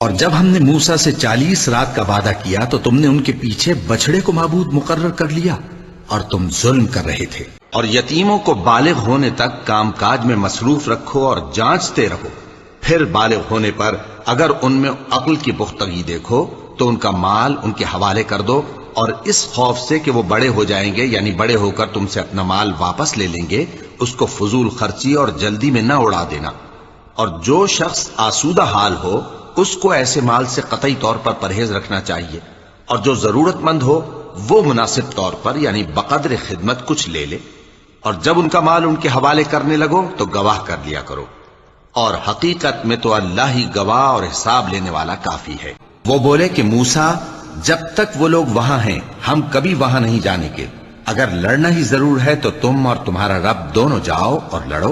اور جب ہم نے موسیٰ سے 40 رات کا وعدہ کیا تو تم نے ان کے پیچھے بچڑے کو معبود مقرر کر لیا اور تم ظلم کر رہے تھے۔ اور یتیموں کو بالغ ہونے تک کام کاج میں مصروف رکھو اور جانچتے رہو، پھر بالغ ہونے پر اگر ان میں عقل کی پختگی دیکھو تو ان کا مال ان کے حوالے کر دو، اور اس خوف سے کہ وہ بڑے ہو جائیں گے، یعنی بڑے ہو کر تم سے اپنا مال واپس لے لیں گے، اس کو فضول خرچی اور جلدی میں نہ اڑا دینا۔ اور جو شخص آسودہ حال ہو اس کو ایسے مال سے قطعی طور پر پرہیز رکھنا چاہیے، اور جو ضرورت مند ہو وہ مناسب طور پر یعنی بقدر خدمت کچھ لے لے، اور جب ان کا مال ان کے حوالے کرنے لگو تو گواہ کر لیا کرو، اور حقیقت میں تو اللہ ہی گواہ اور حساب لینے والا کافی ہے۔ وہ بولے کہ موسیٰ، جب تک وہ لوگ وہاں ہیں ہم کبھی وہاں نہیں جانے کے، اگر لڑنا ہی ضرور ہے تو تم اور تمہارا رب دونوں جاؤ اور لڑو،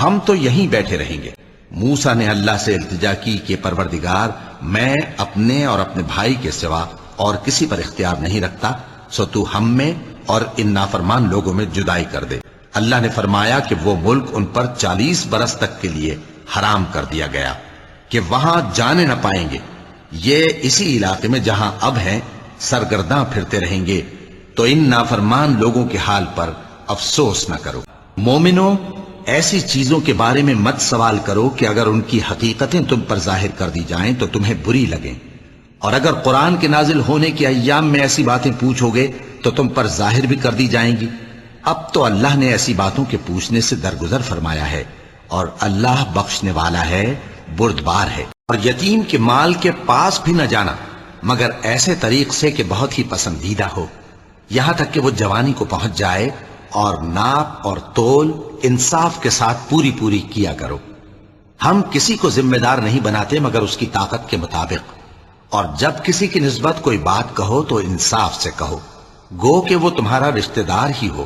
ہم تو یہیں بیٹھے رہیں گے۔ موسیٰ نے اللہ سے التجا کی کہ پروردگار، میں اپنے اور اپنے بھائی کے سوا اور کسی پر اختیار نہیں رکھتا، سو تو ہم میں اور ان نافرمان لوگوں میں جدائی کر دے۔ اللہ نے فرمایا کہ وہ ملک ان پر 40 برس تک کے لیے حرام کر دیا گیا کہ وہاں جانے نہ پائیں گے، یہ اسی علاقے میں جہاں اب ہیں سرگرداں پھرتے رہیں گے، تو ان نافرمان لوگوں کے حال پر افسوس نہ کرو۔ مومنو، ایسی چیزوں کے بارے میں مت سوال کرو کہ اگر ان کی حقیقتیں تم پر ظاہر کر دی جائیں تو تمہیں بری لگیں، اور اگر قرآن کے نازل ہونے کے ایام میں ایسی باتیں پوچھو گے تو تم پر ظاہر بھی کر دی جائیں گی۔ اب تو اللہ نے ایسی باتوں کے پوچھنے سے درگزر فرمایا ہے، اور اللہ بخشنے والا ہے، بردبار ہے۔ اور یتیم کے مال کے پاس بھی نہ جانا مگر ایسے طریق سے کہ بہت ہی پسندیدہ ہو، یہاں تک کہ وہ جوانی کو پہنچ جائے، اور ناپ اور تول انصاف کے ساتھ پوری پوری کیا کرو۔ ہم کسی کو ذمہ دار نہیں بناتے مگر اس کی طاقت کے مطابق، اور جب کسی کی نسبت کوئی بات کہو تو انصاف سے کہو، گو کہ وہ تمہارا رشتہ دار ہی ہو،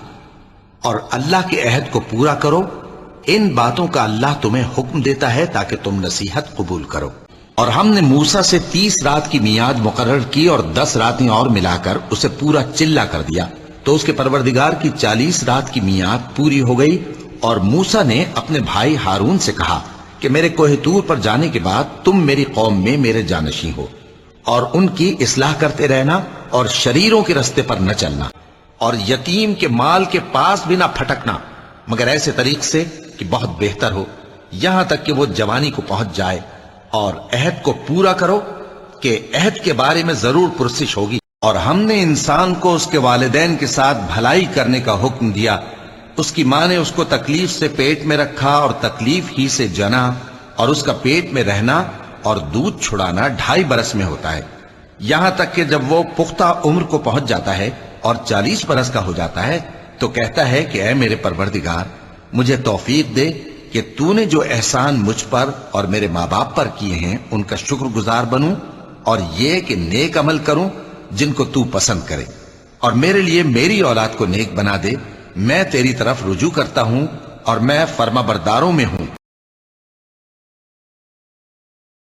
اور اللہ کے عہد کو پورا کرو۔ ان باتوں کا اللہ تمہیں حکم دیتا ہے تاکہ تم نصیحت قبول کرو۔ اور ہم نے موسیٰ سے 30 رات کی میعاد مقرر کی اور 10 راتیں اور ملا کر اسے پورا چلا کر دیا، تو اس کے پروردگار کی 40 رات کی میعاد پوری ہو گئی۔ اور موسیٰ نے اپنے بھائی ہارون سے کہا کہ میرے کوہ طور پر جانے کے بعد تم میری قوم میں میرے جانشین ہو، اور ان کی اصلاح کرتے رہنا اور شریروں کے رستے پر نہ چلنا، اور یتیم کے مال کے پاس بھی نہ پھٹکنا مگر ایسے طریق سے کہ بہت بہتر ہو، یہاں تک کہ وہ جوانی کو پہنچ جائے، اور عہد کو پورا کرو کہ عہد کے بارے میں ضرور پرسش ہوگی۔ اور ہم نے انسان کو اس کے والدین کے ساتھ بھلائی کرنے کا حکم دیا، اس کی ماں نے اس کو تکلیف سے پیٹ میں رکھا اور تکلیف ہی سے جنا، اور اس کا پیٹ میں رہنا اور دودھ چھڑانا 2.5 برس میں ہوتا ہے، یہاں تک کہ جب وہ پختہ عمر کو پہنچ جاتا ہے اور 40 برس کا ہو جاتا ہے تو کہتا ہے کہ اے میرے پروردگار، مجھے توفیق دے کہ تو نے جو احسان مجھ پر اور میرے ماں باپ پر کیے ہیں ان کا شکر گزار بنوں، اور یہ کہ نیک عمل کروں جن کو تو پسند کرے، اور میرے لیے میری اولاد کو نیک بنا دے۔ میں تیری طرف رجوع کرتا ہوں اور میں فرما برداروں میں ہوں۔